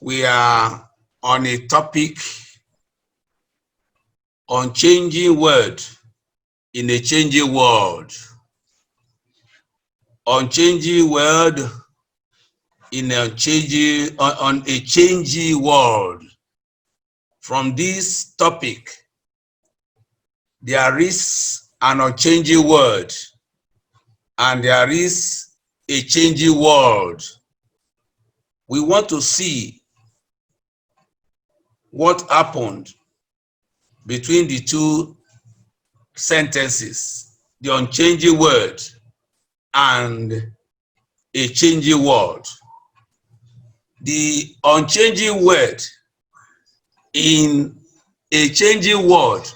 We are on a topic on changing word in a changing world. On changing word in a changing on a changing world. From this topic, there is an unchanging word and there is a changing world. We want to see what happened between the two sentences, the unchanging word and a changing world. The unchanging word in a changing world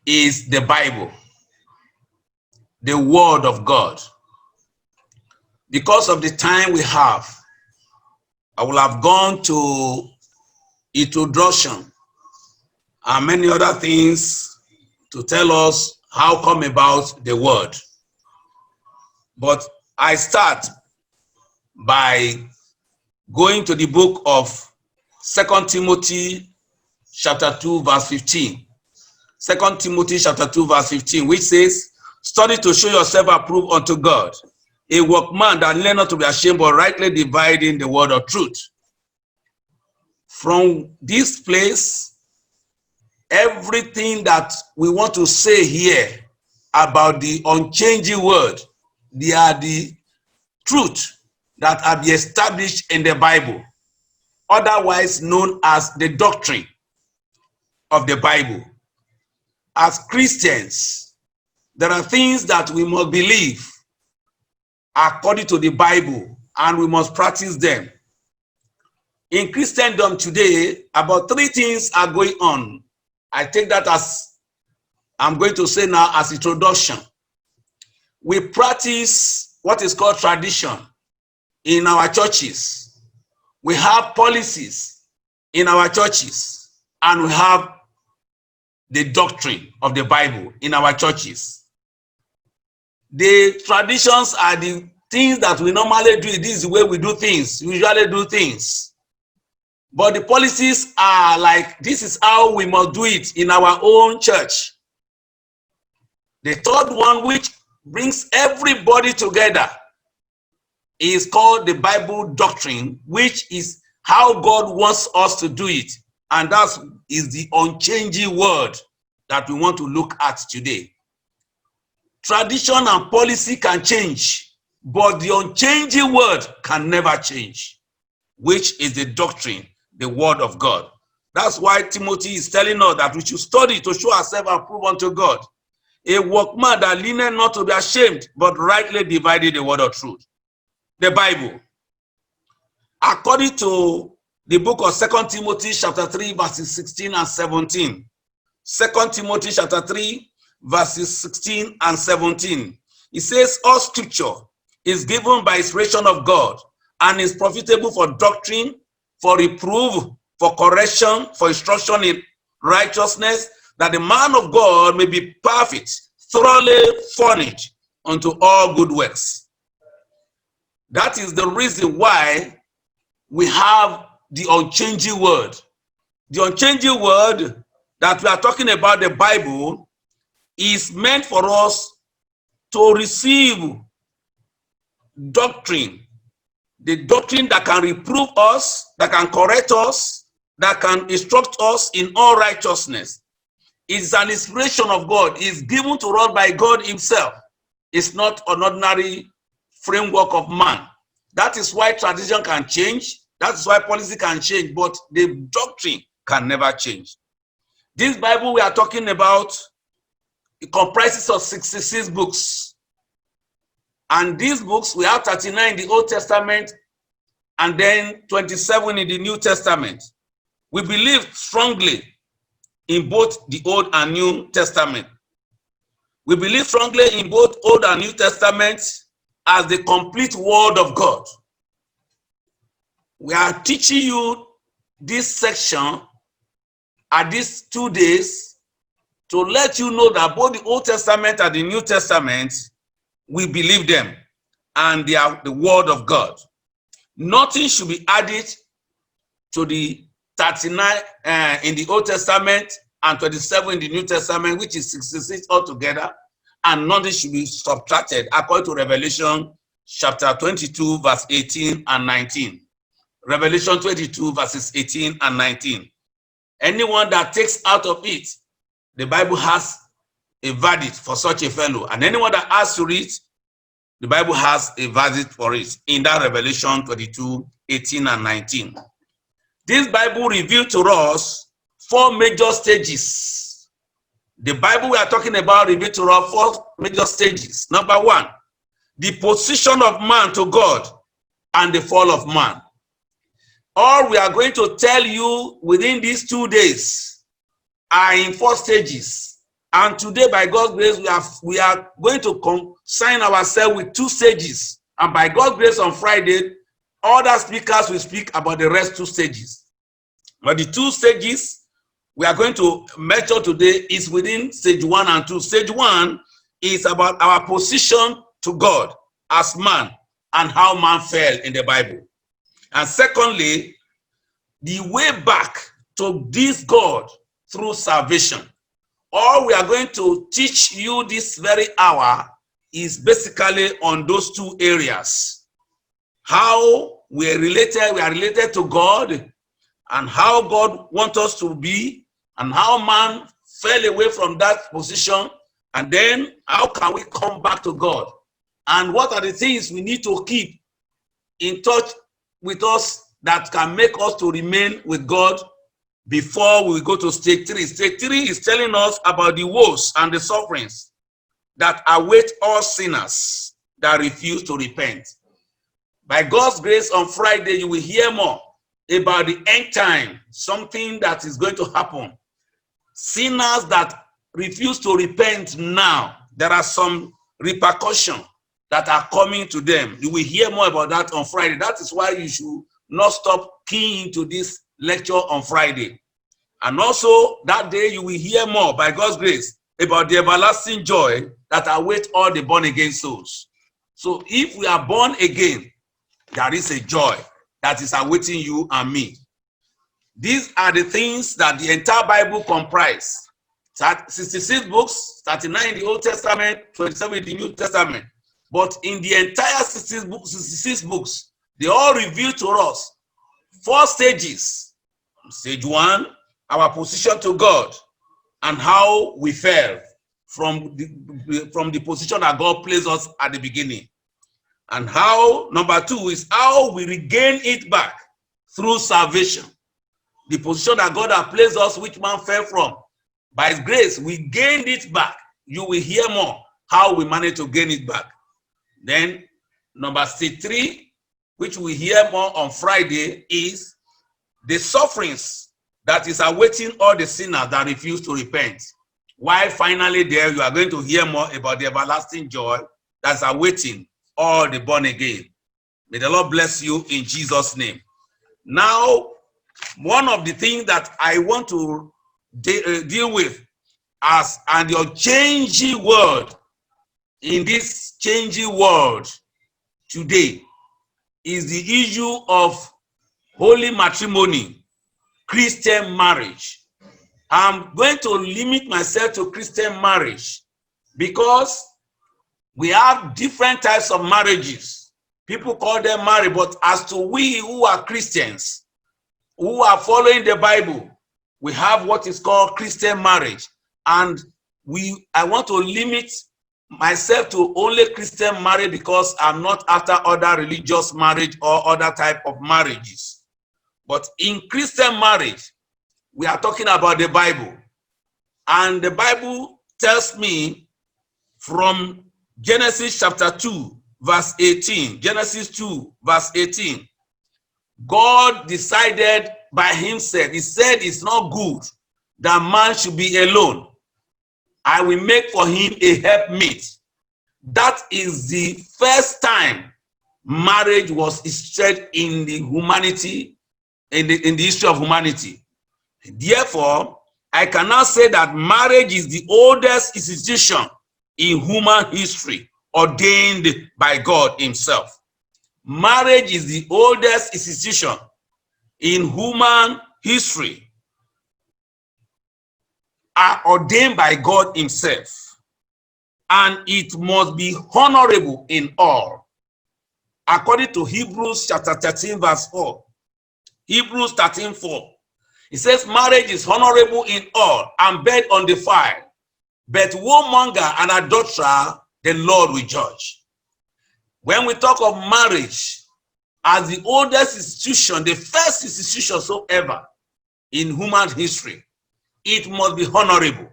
is the Bible, the Word of God. Because of the time we have, I will have gone to introduction and many other things to tell us how come about the word. But I start by going to the book of 2 Timothy chapter 2 verse 15. 2 Timothy chapter 2 verse 15, which says, "Study to show yourself approved unto God, a workman that learn not to be ashamed, but rightly dividing the word of truth." From this place, everything that we want to say here about the unchanging word, they are the truth that are be established in the Bible, otherwise known as the doctrine of the Bible. As Christians, there are things that we must believe according to the Bible, and we must practice them. In Christendom today, about three things are going on. I take that as I'm going to say now as introduction. We practice what is called tradition in our churches. We have policies in our churches, and we have the doctrine of the Bible in our churches. The traditions are the things that we normally do. This is the way we do things. We usually do things. But the policies are like, this is how we must do it in our own church. The third one, which brings everybody together, is called the Bible doctrine, which is how God wants us to do it. And that is the unchanging word that we want to look at today. Tradition and policy can change, but the unchanging word can never change, which is the doctrine, the word of God. That's why Timothy is telling us that we should study to show ourselves approved unto God, a workman that learneth not to be ashamed, but rightly divided the word of truth. The Bible. According to the book of 2 Timothy chapter 3 verses 16 and 17. 2 Timothy chapter 3 verses 16 and 17. It says, "All scripture is given by inspiration of God and is profitable for doctrine, for reproof, for correction, for instruction in righteousness, that the man of God may be perfect, thoroughly furnished unto all good works." That is the reason why we have the unchanging word. The unchanging word that we are talking about, the Bible, is meant for us to receive doctrine, the doctrine that can reprove us, that can correct us, that can instruct us in all righteousness. It's an inspiration of God. It's given to us by God himself. It's not an ordinary framework of man. That is why tradition can change. That's why policy can change, but the doctrine can never change. This Bible we are talking about, it comprises of 66 books. And these books, we have 39 in the Old Testament and then 27 in the New Testament. We believe strongly in both the Old and New Testament. We believe strongly in both Old and New Testament as the complete word of God. We are teaching you this section at these 2 days to let you know that both the Old Testament and the New Testament, we believe them and they are the word of God. Nothing should be added to the 39 in the Old Testament and 27 in the New Testament, which is 66 altogether, and nothing should be subtracted according to Revelation chapter 22, verse 18 and 19. Revelation 22, verses 18 and 19. Anyone that takes out of it, the Bible has a verdict for such a fellow. And anyone that asks to read, the Bible has a verdict for it in that Revelation 22, 18 and 19. This Bible revealed to us 4 major stages. The Bible we are talking about revealed to us 4 major stages. Number 1, the position of man to God and the fall of man. All we are going to tell you within these 2 days are in 4 stages. And today, by God's grace, we are going to consign ourselves with 2 stages. And by God's grace, on Friday, other speakers will speak about the rest 2 stages. But the 2 stages we are going to measure today is within stage 1 and 2. Stage 1 is about our position to God as man and how man fell in the Bible. And secondly, the way back to this God through salvation. All we are going to teach you this very hour is basically on those 2 areas. How we are related to God, and how God wants us to be, and how man fell away from that position, and then how can we come back to God? And what are the things we need to keep in touch with us that can make us to remain with God before we go to stage 3. Stage 3 is telling us about the woes and the sufferings that await all sinners that refuse to repent. By God's grace, on Friday, you will hear more about the end time, something that is going to happen. Sinners that refuse to repent now, there are some repercussions that are coming to them. You will hear more about that on Friday. That is why you should not stop keying into this lecture on Friday. And also that day you will hear more by God's grace about the everlasting joy that awaits all the born again souls. So if we are born again, there is a joy that is awaiting you and me. These are the things that the entire Bible comprises. 66 books, 39 in the Old Testament, 27 in the New Testament. But in the entire 66 books, they all reveal to us 4 stages. Stage 1, our position to God and how we fell from the position that God placed us at the beginning. And how, number 2, is how we regain it back through salvation. The position that God has placed us, which man fell from. By His grace, we gained it back. You will hear more how we managed to gain it back. Then, number 3, which we hear more on Friday, is the sufferings that is awaiting all the sinners that refuse to repent. While finally there, you are going to hear more about the everlasting joy that's awaiting all the born again. May the Lord bless you in Jesus' name. Now, one of the things that I want to deal with as and your changing world in this changing world today is the issue of holy matrimony, Christian marriage. I'm going to limit myself to Christian marriage because we have different types of marriages. People call them marriage, but as to we who are Christians, who are following the Bible, we have what is called Christian marriage. And I want to limit myself to only Christian marriage because I'm not after other religious marriage or other type of marriages. But in Christian marriage, we are talking about the Bible. And the Bible tells me from Genesis chapter 2, verse 18, Genesis 2, verse 18, God decided by himself, he said it's not good that man should be alone. I will make for him a helpmeet. That is the first time marriage was instituted in the humanity, in the history of humanity. Therefore, I cannot say that marriage is the oldest institution in human history ordained by God himself. Marriage is the oldest institution in human history, are ordained by God himself, and it must be honorable in all. According to Hebrews chapter 13 verse 4, Hebrews 13:4, it says marriage is honorable in all and bed undefiled, but womonger and adulterer the Lord will judge. When we talk of marriage as the oldest institution, the first institution so ever in human history, it must be honorable.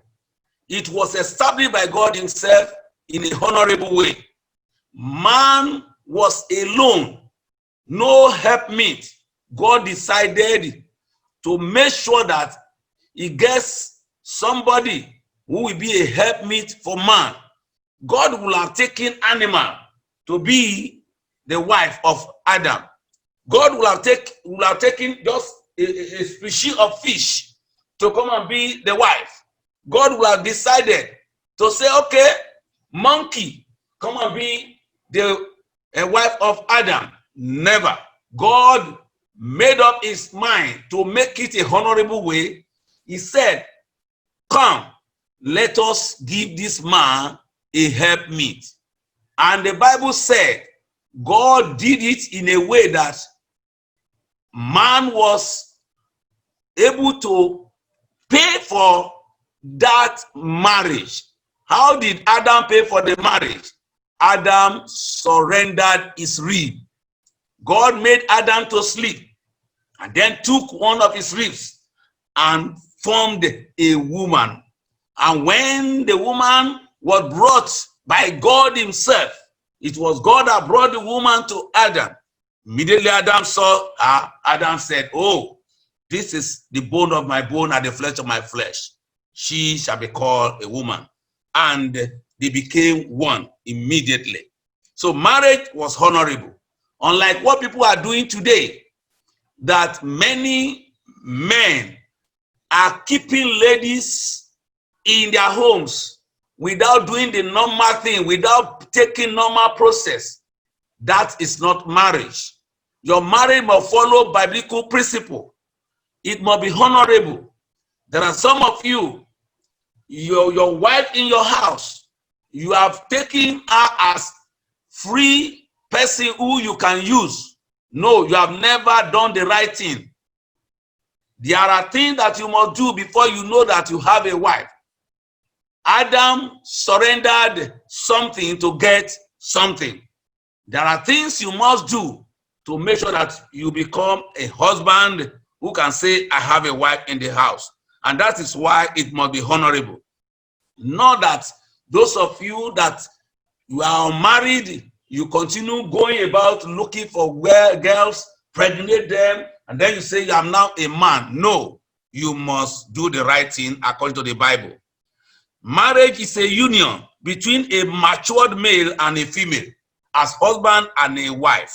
It was established by God himself in a honorable way. Man was alone, no helpmeet. God decided to make sure that he gets somebody who will be a helpmeet for man. God will have taken animal to be the wife of Adam. God will have taken just a species of fish to come and be the wife. God will have decided to say, okay, monkey, come and be the wife of Adam. Never. God made up his mind to make it a honorable way. He said, come, let us give this man a helpmeet. And the Bible said God did it in a way that man was able to pay for that marriage. How did Adam pay for the marriage? Adam surrendered his rib. God made Adam to sleep and then took one of his ribs and formed a woman. And when the woman was brought by God himself, it was God that brought the woman to Adam. Immediately Adam saw her. Adam said, oh, this is the bone of my bone and the flesh of my flesh. She shall be called a woman. And they became one immediately. So marriage was honorable. Unlike what people are doing today, that many men are keeping ladies in their homes without doing the normal thing, without taking normal process. That is not marriage. Your marriage must follow biblical principle. It must be honorable. There are some of you, your wife in your house, you have taken her as free person who you can use. No, you have never done the right thing. There are things that you must do before you know that you have a wife. Adam surrendered something to get something. There are things you must do to make sure that you become a husband who can say, I have a wife in the house. And that is why it must be honorable. Not that those of you that you are unmarried, you continue going about looking for girls, pregnate them, and then you say, I'm now a man. No, you must do the right thing according to the Bible. Marriage is a union between a matured male and a female, as husband and a wife.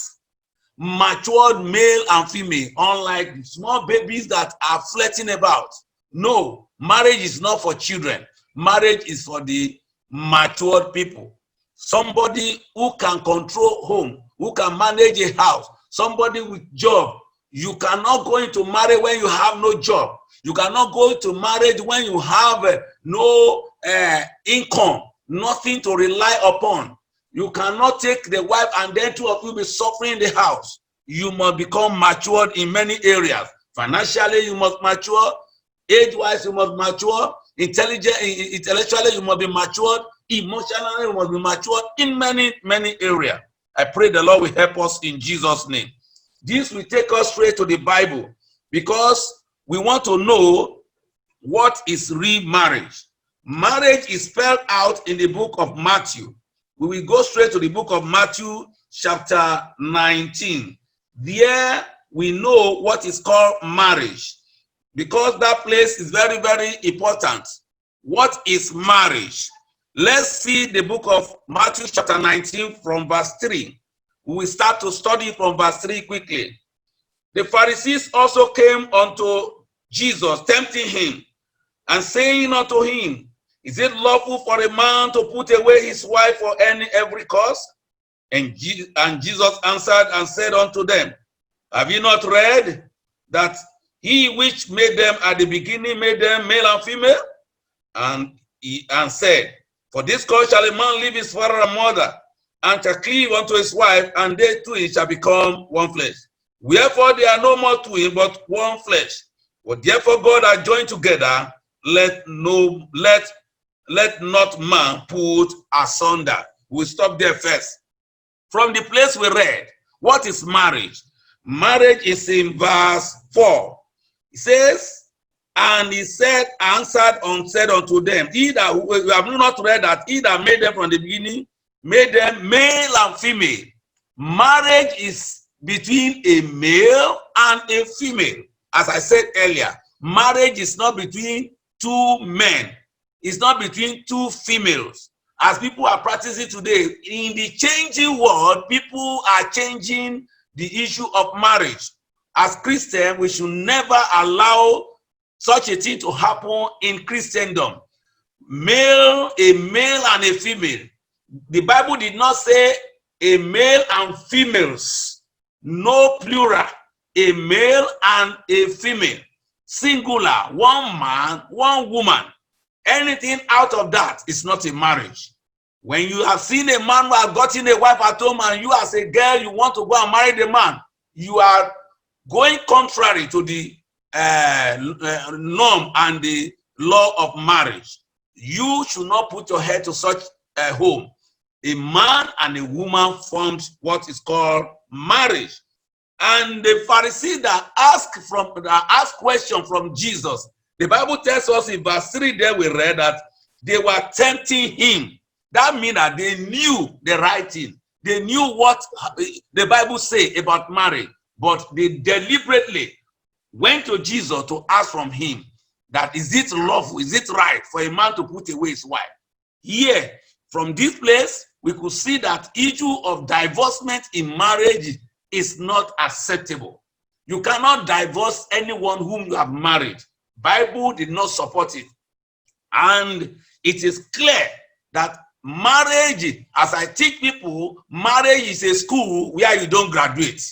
Matured male and female, unlike small babies that are flirting about. No, marriage is not for children. Marriage is for the matured people. Somebody who can control home, who can manage a house, somebody with job. You cannot go into marriage when you have no job. You cannot go to marriage when you have no income, nothing to rely upon. You cannot take the wife and then two of you be suffering in the house. You must become matured in many areas. Financially, you must mature. Age-wise, you must mature. Intellectually, you must be matured. Emotionally, you must be matured in many, many areas. I pray the Lord will help us in Jesus' name. This will take us straight to the Bible because we want to know what is real marriage. Marriage is spelled out in the book of Matthew. We will go straight to the book of Matthew chapter 19. There we know what is called marriage because that place is very, very important. What is marriage? Let's see the book of Matthew chapter 19 from verse 3. We will start to study from verse 3 quickly. The Pharisees also came unto Jesus, tempting him, and saying unto him, is it lawful for a man to put away his wife for every cause? And Jesus answered and said unto them, have you not read that he which made them at the beginning made them male and female? And he said, for this cause shall a man leave his father and mother, and shall cleave unto his wife, and they two shall become one flesh. Wherefore they are no more two, but one flesh. What therefore God hath joined together, let not man put asunder. We'll stop there first. From the place we read, what is marriage? Marriage is in verse 4. It says, and he said, answered and said unto them, we have not read that he that made them from the beginning, made them male and female. Marriage is between a male and a female. As I said earlier, marriage is not between two men. It's not between two females. As people are practicing today, in the changing world, people are changing the issue of marriage. As Christians, we should never allow such a thing to happen in Christendom. A male and a female. The Bible did not say a male and females. No plural. A male and a female. Singular. One man, one woman. Anything out of that is not a marriage. When you have seen a man who has gotten a wife at home and you as a girl, you want to go and marry the man, you are going contrary to the norm and the law of marriage. You should not put your head to such a home. A man and a woman formed what is called marriage. And the Pharisee that asked question from Jesus, the Bible tells us in verse 3 there we read that they were tempting him. That means that they knew the right thing. They knew what the Bible says about marriage, but they deliberately went to Jesus to ask from him that is it lawful, is it right for a man to put away his wife? Here, from this place, we could see that issue of divorcement in marriage is not acceptable. You cannot divorce anyone whom you have married. Bible did not support it. And it is clear that marriage, as I teach people, marriage is a school where you don't graduate.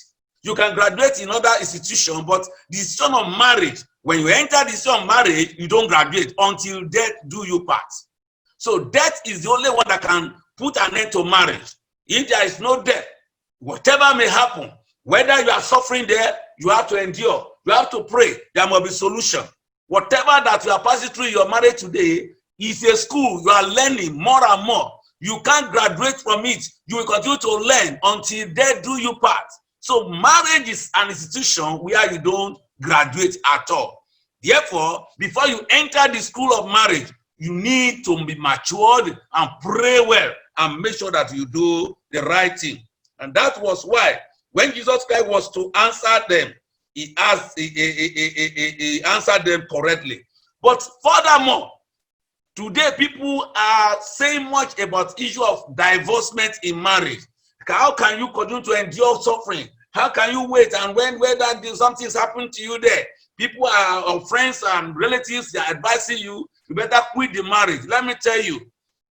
You can graduate in other institutions, but the decision of marriage, when you enter the decision of marriage, you don't graduate until death do you part. So death is the only one that can put an end to marriage. If there is no death, whatever may happen, whether you are suffering there, you have to endure. You have to pray. There must be solution. Whatever that you are passing through your marriage today is a school. You are learning more and more. You can't graduate from it. You will continue to learn until death do you part. So marriage is an institution where you don't graduate at all. Therefore, before you enter the school of marriage, you need to be matured and pray well and make sure that you do the right thing. And that was why when Jesus Christ was to answer them, he answered them correctly. But furthermore, today people are saying much about issue of divorcement in marriage. How can you continue to endure suffering? How can you wait? And when something's happened to you there, people are friends and relatives, they are advising you, you better quit the marriage. Let me tell you,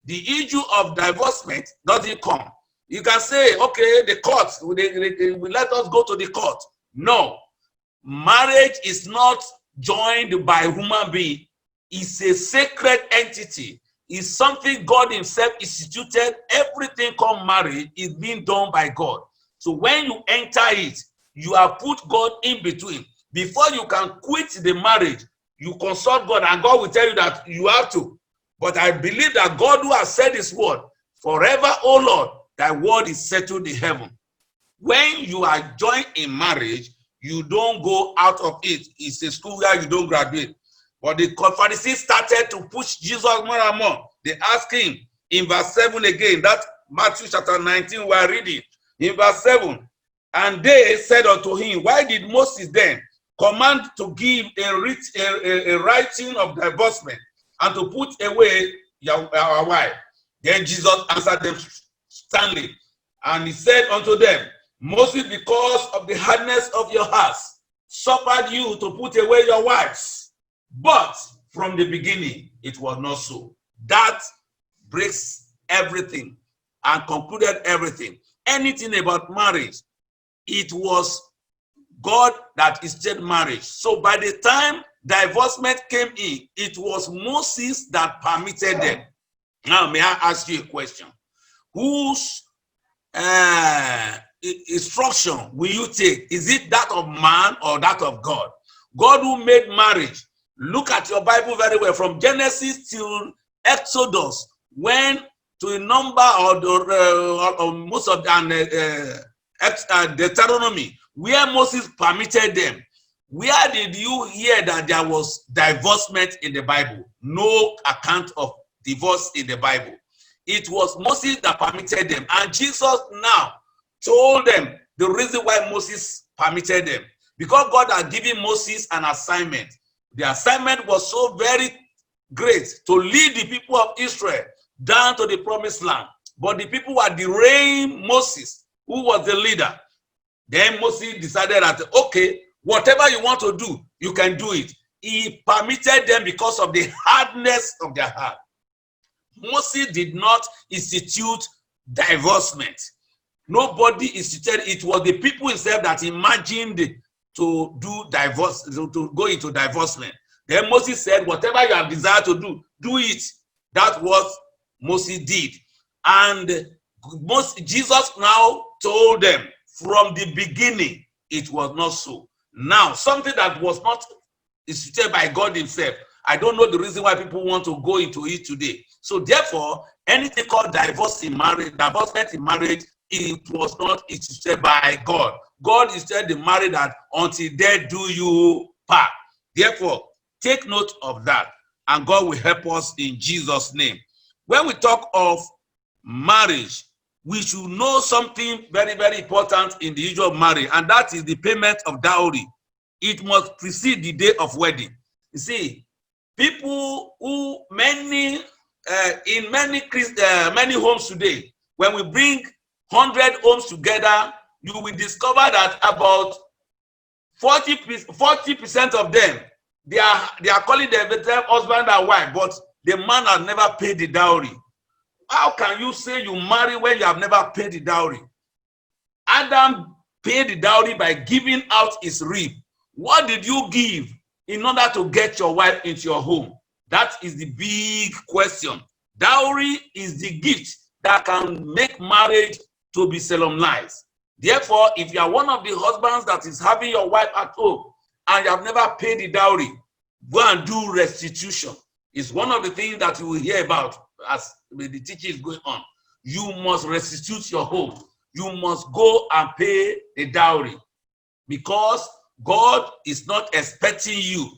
the issue of divorcement doesn't come. You can say, okay, the court, they will let us go to the court. No. Marriage is not joined by human being. It's a sacred entity. It's something God himself instituted. Everything called marriage is being done by God. So when you enter it, you have put God in between. Before you can quit the marriage, you consult God and God will tell you that you have to. But I believe that God who has said his word, forever, O Lord, thy word is settled in heaven. When you are joined in marriage, you don't go out of it. It's a school where you don't graduate. But the Pharisees started to push Jesus more and more. They asked him in verse 7 again, that Matthew chapter 19 we are reading. In verse 7, and they said unto him, why did Moses then command to give a writing of divorcement and to put away our wife? Then Jesus answered them sternly, and he said unto them, Moses, because of the hardness of your hearts, suffered you to put away your wives. But from the beginning, it was not so. That breaks everything and concluded everything. anything about marriage, it was God that instituted marriage. So by the time divorcement came in, it was Moses that permitted them. Now, may I ask you a question? Whose instruction will you take? Is it that of man or that of God? God who made marriage. Look at your Bible very well, from Genesis till Exodus, when to a number or most of Deuteronomy, where Moses permitted them. Where did you hear that there was divorcement in the Bible? No account of divorce in the Bible. It was Moses that permitted them. And Jesus now told them the reason why Moses permitted them. Because God had given Moses an assignment. The assignment was so very great to lead the people of Israel down to the promised land. But the people were deraying Moses, who was the leader. Then Moses decided that, okay, whatever you want to do, you can do it. He permitted them because of the hardness of their heart. Moses did not institute divorcement. Nobody instituted. It was the people itself that imagined to do divorce, to go into divorcement. Then Moses said, whatever you have desired to do, do it. That was Moses did. And Jesus now told them from the beginning, it was not so. Now, something that was not instituted by God himself, I don't know the reason why people want to go into it today. So therefore, anything called divorcement in marriage, it was not instituted by God. God instituted the marriage that until death do you part. Therefore, take note of that, and God will help us in Jesus' name. When we talk of marriage, we should know something very, very important in the issue of marriage, and that is the payment of dowry. It must precede the day of wedding. You see, people who in many homes today, when we bring 100 homes together, you will discover that about 40% of them, they are calling themselves husband and wife, but the man has never paid the dowry. How can you say you marry when you have never paid the dowry? Adam paid the dowry by giving out his rib. What did you give in order to get your wife into your home? That is the big question. Dowry is the gift that can make marriage to be solemnized. Therefore, if you are one of the husbands that is having your wife at home and you have never paid the dowry, go and do restitution. It's one of the things that you will hear about as the teaching is going on. You must restitute your home. You must go and pay the dowry, because God is not expecting you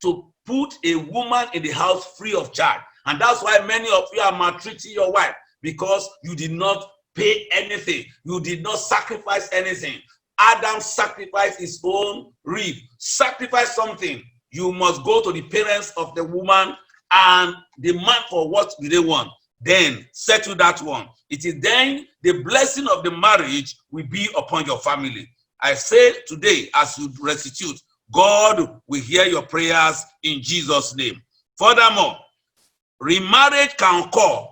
to put a woman in the house free of charge. And that's why many of you are maltreating your wife, because you did not pay anything. You did not sacrifice anything. Adam sacrificed his own rib. Sacrifice something. You must go to the parents of the woman and demand for what do they want. Then settle that one. It is then the blessing of the marriage will be upon your family. I say today, as you restitute, God will hear your prayers in Jesus' name. Furthermore, remarriage can occur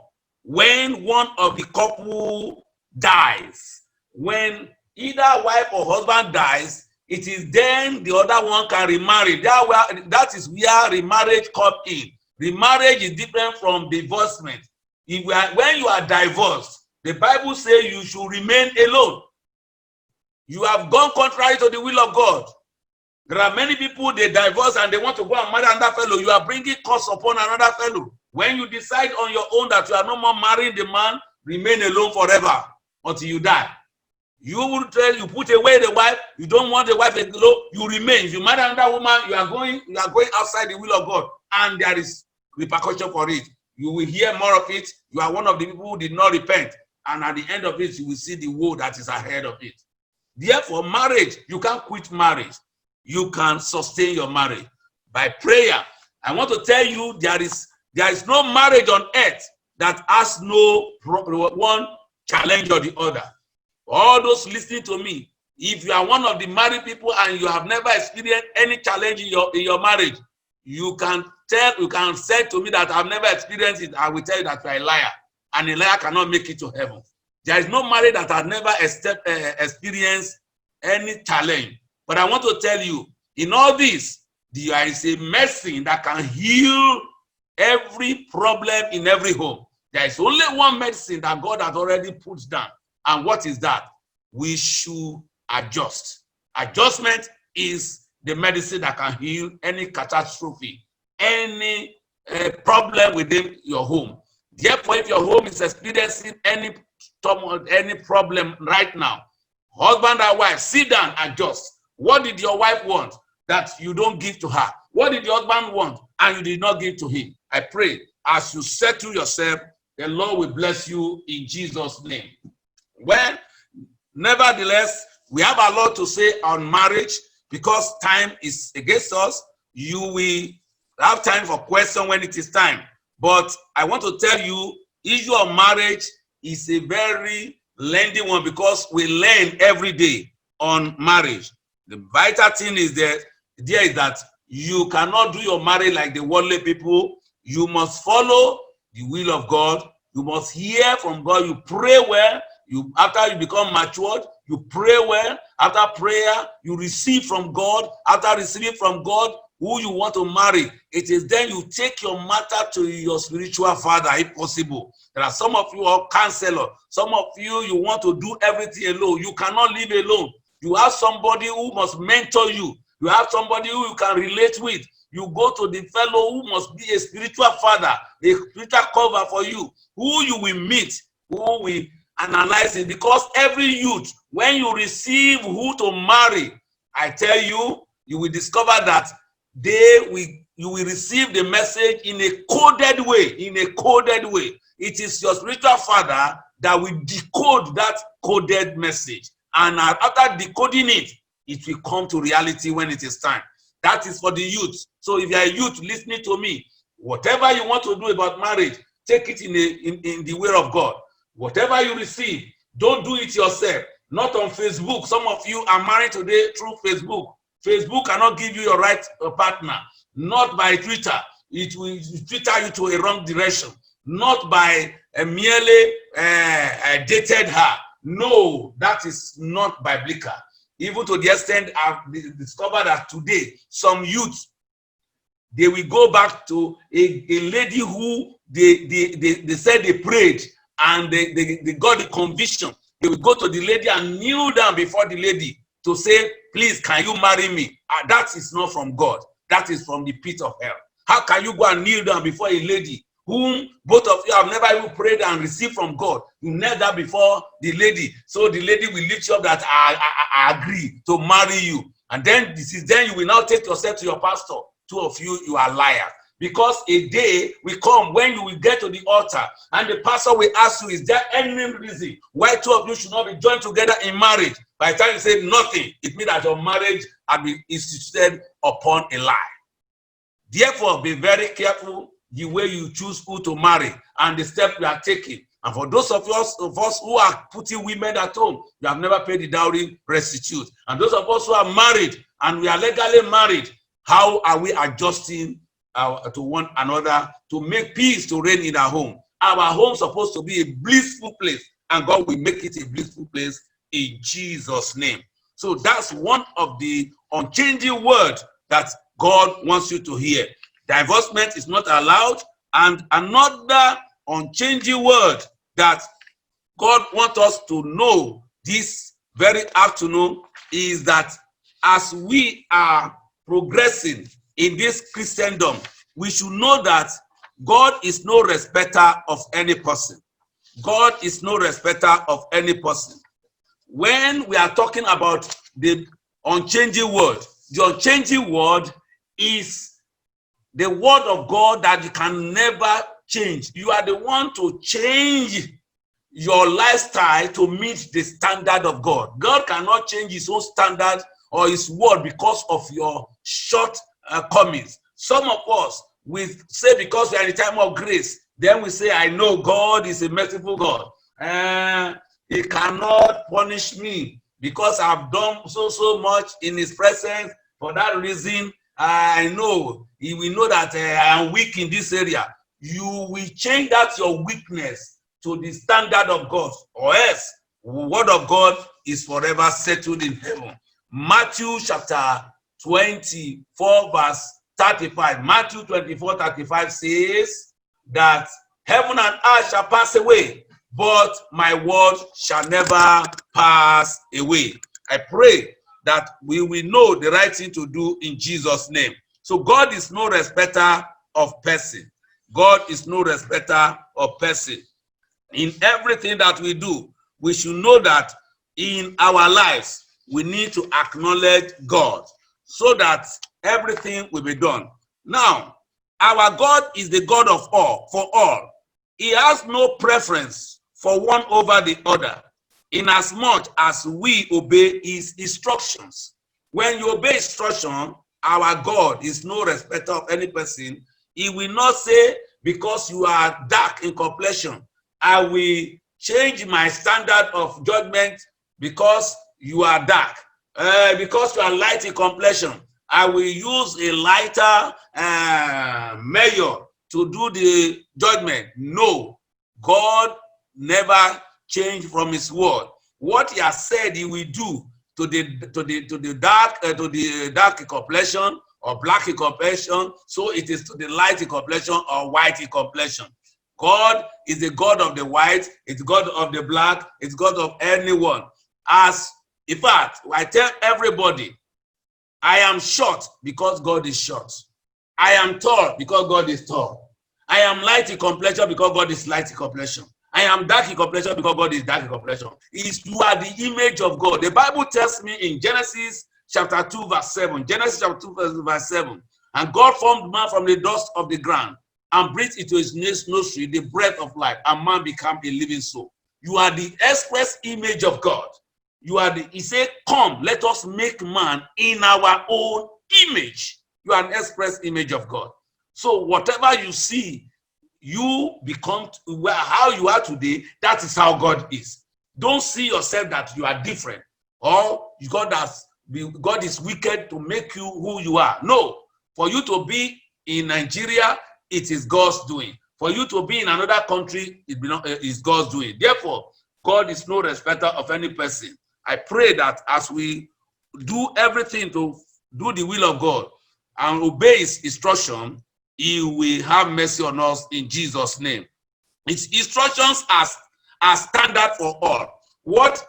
when one of the couple dies. When either wife or husband dies, it is then the other one can remarry. That is where remarriage comes in. Remarriage is different from divorcement. When you are divorced, the Bible says you should remain alone. You have gone contrary to the will of God. There are many people, they divorce and they want to go and marry another fellow. You are bringing curse upon another fellow. When you decide on your own that you are no more marrying the man, remain alone forever until you die. You will tell you put away the wife. You don't want the wife alone. You remain. If you marry another woman, you are going outside the will of God, and there is repercussion for it. You will hear more of it. You are one of the people who did not repent, and at the end of it, you will see the woe that is ahead of it. Therefore, marriage, you can't quit marriage. You can sustain your marriage by prayer. I want to tell you, there is no marriage on earth that has no one challenge or the other. All those listening to me, if you are one of the married people and you have never experienced any challenge in your marriage, you can say to me that I've never experienced it. I will tell you that you are a liar, and a liar cannot make it to heaven. There is no marriage that has never experienced any challenge. But I want to tell you, in all this, there is a medicine that can heal every problem in every home. There is only one medicine that God has already put down. And what is that? We should adjust. Adjustment is the medicine that can heal any catastrophe, any problem within your home. Therefore, if your home is experiencing any problem right now, husband and wife, sit down and adjust. What did your wife want that you don't give to her? What did your husband want and you did not give to him? I pray as you settle yourself, the Lord will bless you in Jesus' name. Well, nevertheless, we have a lot to say on marriage because time is against us. You will have time for questions when it is time. But I want to tell you, issue of marriage is a very lengthy one because we learn every day on marriage. The vital thing is that you cannot do your marriage like the worldly people. You must follow the will of God. You must hear from God. You pray well. After you become matured, you pray well. After prayer, you receive from God. After receiving from God who you want to marry, it is then you take your matter to your spiritual father if possible. There are some of you are counselors. Some of you want to do everything alone. You cannot live alone. You have somebody who must mentor you. You have somebody who you can relate with. You go to the fellow who must be a spiritual father, a spiritual cover for you, who you will meet, who will analyze it. Because every youth, when you receive who to marry, I tell you, you will discover that you will receive the message in a coded way. It is your spiritual father that will decode that coded message. And after decoding it, it will come to reality when it is time. That is for the youth. So if you are a youth listening to me, whatever you want to do about marriage, take it in the way of God. Whatever you receive, don't do it yourself. Not on Facebook. Some of you are married today through Facebook. Facebook cannot give you your right partner. Not by Twitter. It will Twitter you to a wrong direction. Not by merely dated her. No, that is not biblical. Even to the extent I've discovered that today, some youth, they will go back to a lady who they said they prayed and they got the conviction. They will go to the lady and kneel down before the lady to say, please, can you marry me? That is not from God. That is from the pit of hell. How can you go and kneel down before a lady whom both of you have never even prayed and received from God? You kneel down before the lady, so the lady will lift you up that I agree to marry you. And then then you will now take yourself to your pastor. Two of you are liars. Because a day will come when you will get to the altar and the pastor will ask you, is there any reason why two of you should not be joined together in marriage? By the time you say nothing, it means that your marriage has been instituted upon a lie. Therefore, be very careful the way you choose who to marry and the step you are taking. And for those of us who are putting women at home, you have never paid the dowry, restitute. And those of us who are married and we are legally married, how are we adjusting to one another to make peace to reign in our home? Our home is supposed to be a blissful place, and God will make it a blissful place in Jesus' name. So that's one of the unchanging words that God wants you to hear. Divorcement is not allowed. And another unchanging word that God wants us to know this very afternoon is that as we are progressing in this Christendom, we should know that God is no respecter of any person. God is no respecter of any person. When we are talking about the unchanging word, the unchanging word is the word of God that you can never change. You are the one to change your lifestyle to meet the standard of God. God cannot change his own standard or his word because of your shortcomings. Some of us, we say because we are in a time of grace, then we say, I know God is a merciful God. He cannot punish me because I've done so much in his presence. For that reason, I know he will know that I am weak in this area. You will change that your weakness to the standard of God, or else the word of God is forever settled in heaven. Matthew chapter 24 verse 35. Matthew 24:35 says that heaven and earth shall pass away, but my word shall never pass away. I pray that we will know the right thing to do in Jesus' name. So God is no respecter of person. God is no respecter of person. In everything that we do, we should know that in our lives, we need to acknowledge God so that everything will be done. Now, our God is the God of all, for all. He has no preference for one over the other, inasmuch as we obey his instructions. When you obey instruction, our God is no respecter of any person. He will not say, because you are dark in complexion, I will change my standard of judgment because you are dark. Because you are light in complexion, I will use a lighter measure to do the judgment. No, God never changed from his word. What he has said he will do to the dark complexion or black complexion, so it is to the light complexion or white complexion. God is the God of the white, it's God of the black, it's God of anyone. As in fact, I tell everybody, I am short because God is short. I am tall because God is tall. I am light in complexion because God is light in complexion. I am dark in complexion because God is dark in complexion. You are the image of God. The Bible tells me in Genesis chapter 2 verse 7. Genesis chapter 2 verse 7. And God formed man from the dust of the ground and breathed into his nostril the breath of life, and man became a living soul. You are the express image of God. You are he said, come, let us make man in our own image. You are an express image of God. So whatever you see, you become how you are today. That is how God is. Don't see yourself that you are different, or God is wicked to make you who you are. No, for you to be in Nigeria, it is God's doing. For you to be in another country, it is God's doing. Therefore, God is no respecter of any person. I pray that as we do everything to do the will of God and obey his instruction, he will have mercy on us in Jesus' name. His instructions are standard for all. What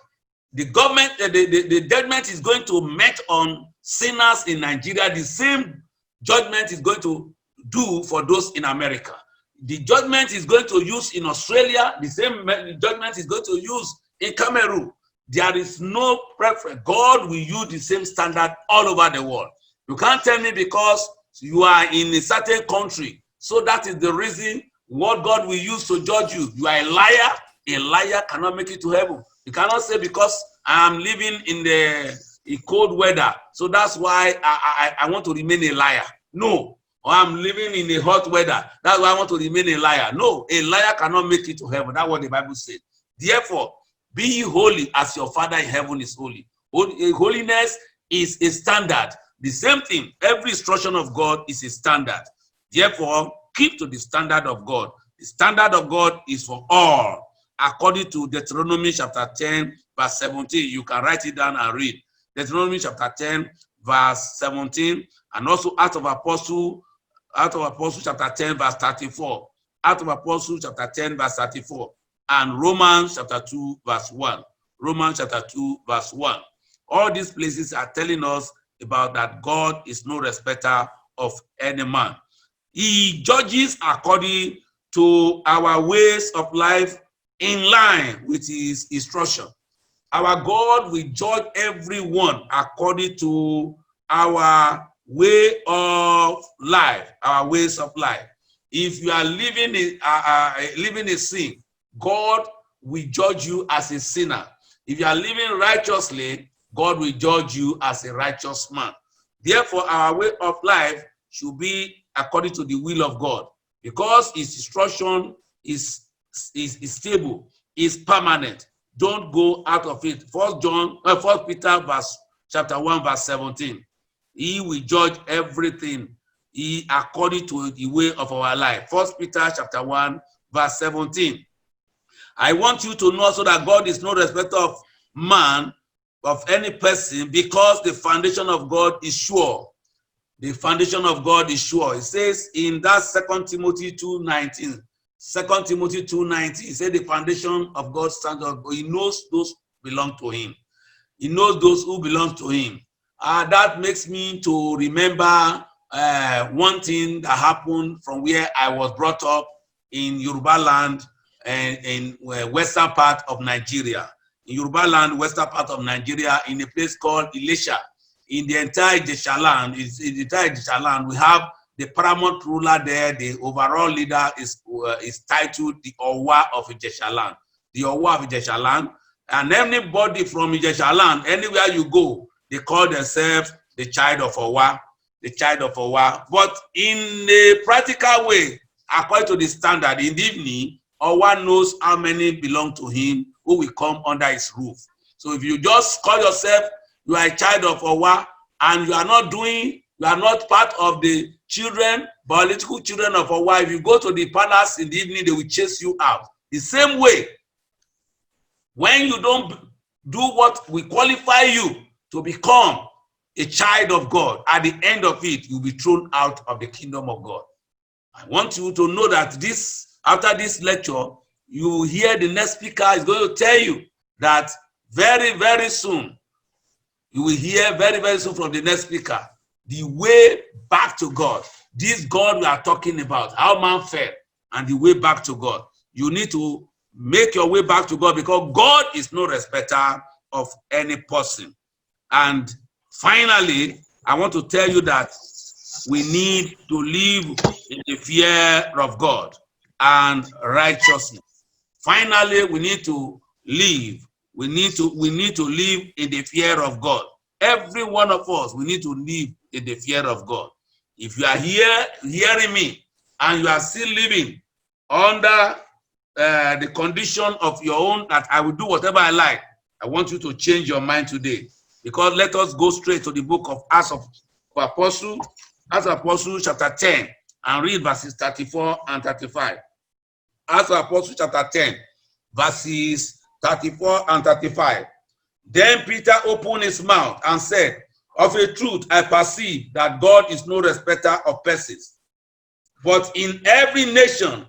the government, the judgment is going to met on sinners in Nigeria, the same judgment is going to do for those in America. The judgment is going to use in Australia, the same judgment is going to use in Cameroon. There is no preference. God will use the same standard all over the world. You can't tell me because you are in a certain country, so that is the reason what God will use to judge you. You are a liar. A liar cannot make it to heaven. You cannot say because I am living in the cold weather, so that's why I want to remain a liar. No. Or I'm living in a hot weather, that's why I want to remain a liar. No, a liar cannot make it to heaven. That's what the Bible said. Therefore, be holy as your Father in heaven is holy. Holiness is a standard. The same thing, every instruction of God is a standard. Therefore, keep to the standard of God. The standard of God is for all. According to Deuteronomy chapter 10, verse 17, you can write it down and read. Deuteronomy chapter 10, verse 17, and also Acts of Apostles chapter 10, verse 34. Acts of Apostles chapter 10, verse 34. And Romans chapter 2, verse 1. Romans chapter 2, verse 1. All these places are telling us about that God is no respecter of any man. He judges according to our ways of life in line with his instruction. Our God will judge everyone according to our way of life, our ways of life. If you are living a sin, God will judge you as a sinner. If you are living righteously, God will judge you as a righteous man. Therefore, our way of life should be according to the will of God, because his instruction is stable, is permanent. Don't go out of it. First Peter chapter 1, verse 17. He will judge everything according to the way of our life. First Peter chapter 1, verse 17. I want you to know so that God is no respecter of man, of any person, because the foundation of God is sure. The foundation of God is sure. It says in that 2 Timothy 2:19, 2 Timothy 2:19, it says the foundation of God stands up. He knows those belong to him. He knows those who belong to him. That makes me to remember one thing that happened from where I was brought up in Yoruba land and in western part of Nigeria. In Yoruba land, western part of Nigeria, in a place called Ilesha. In the entire Ijesha land, we have the paramount ruler there. The overall leader is titled the Owa of Ijesha land. The Owa of Ijesha land. And anybody from Ijesha land, anywhere you go, they call themselves the child of Owa. The child of Owa. But in a practical way, according to the standard, in the evening, Owa knows how many belong to him who will come under his roof. So if you just call yourself, you are a child of Owa, and you are not part of the children, biological children of Owa, if you go to the palace in the evening, they will chase you out. The same way, when you don't do what will qualify you to become a child of God, at the end of it, you'll be thrown out of the kingdom of God. I want you to know that after this lecture, you hear the next speaker is going to tell you that very, very soon, you will hear very, very soon from the next speaker, the way back to God. This God we are talking about, how man fell, and the way back to God. You need to make your way back to God, because God is no respecter of any person. And finally, I want to tell you that we need to live in the fear of God and righteousness. Finally, we need to live. We need to live in the fear of God. Every one of us, we need to live in the fear of God. If you are here hearing me and you are still living under the condition of your own, that I will do whatever I like, I want you to change your mind today. Because let us go straight to the book of Acts of Apostles, Acts of Apostles chapter 10, and read verses 34 and 35. Acts of Apostles chapter 10, verses 34 and 35. Then Peter opened his mouth and said, of a truth, I perceive that God is no respecter of persons. But in every nation,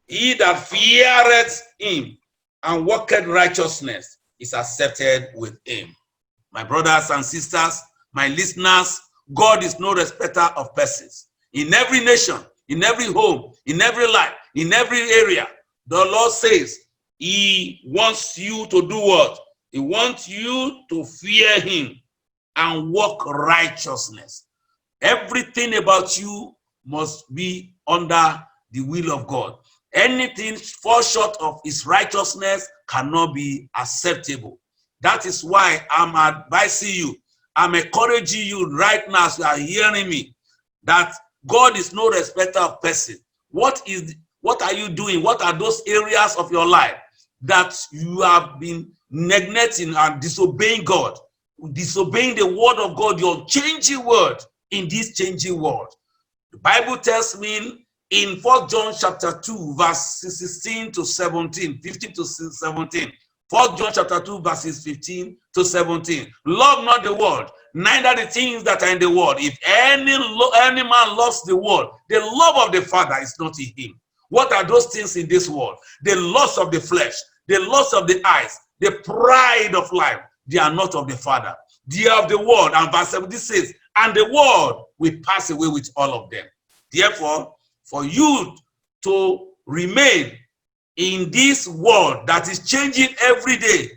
he that feareth him and worketh righteousness is accepted with him. My brothers and sisters, my listeners, God is no respecter of persons. In every nation, in every home, in every life, in every area, the Lord says he wants you to do what? He wants you to fear him and work righteousness. Everything about you must be under the will of God. Anything fall short of his righteousness cannot be acceptable. That is why I'm advising you, I'm encouraging you right now as you are hearing me, that God is no respecter of person. What are you doing? What are those areas of your life that you have been neglecting and disobeying God, disobeying the word of God, your changing word in this changing world? The Bible tells me in 1 John chapter 2, verse 16 to 17, 15 to 17. 1 John chapter 2, verses 15 to 17. Love not the world, neither the things that are in the world. If any man loves the world, the love of the Father is not in him. What are those things in this world? The lust of the flesh, the lust of the eyes, the pride of life. They are not of the Father. They are of the world. And verse 17 says, and the world will pass away with all of them. Therefore, for you to remain in this world that is changing every day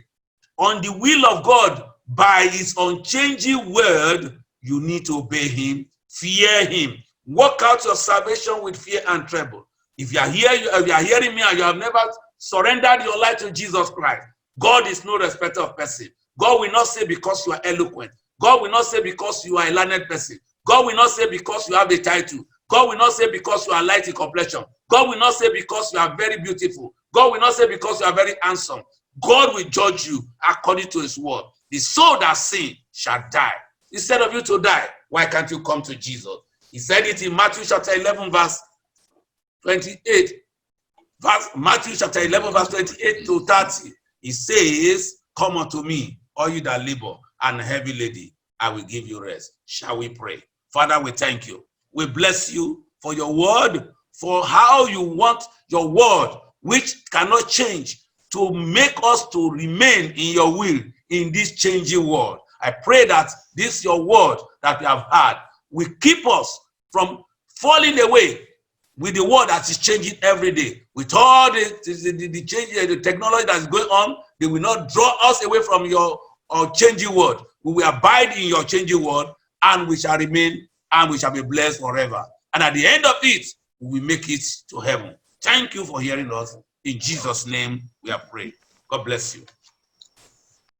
on the will of God by his unchanging word, you need to obey him, fear him, work out your salvation with fear and tremble. If you are here, if you are hearing me and you have never surrendered your life to Jesus Christ, God is no respecter of person. God will not say because you are eloquent. God will not say because you are a learned person. God will not say because you have the title. God will not say because you are light in complexion. God will not say because you are very beautiful. God will not say because you are very handsome. God will judge you according to his word. The soul that sin shall die. Instead of you to die, why can't you come to Jesus? He said it in Matthew chapter 11, verse 28. Matthew chapter 11, verse 28 to 30. It says, come unto me, all you that labor and heavy laden, I will give you rest. Shall we pray? Father, we thank you. We bless you for your word, for how you want your word, which cannot change, to make us to remain in your will in this changing world. I pray that this your word that we have had will keep us from falling away with the world that is changing every day. With all the change, the technology that is going on, they will not draw us away from your changing word. We will abide in your changing word, and we shall remain, and we shall be blessed forever. And at the end of it, we will make it to heaven. Thank you for hearing us. In Jesus' name, we are praying. God bless you.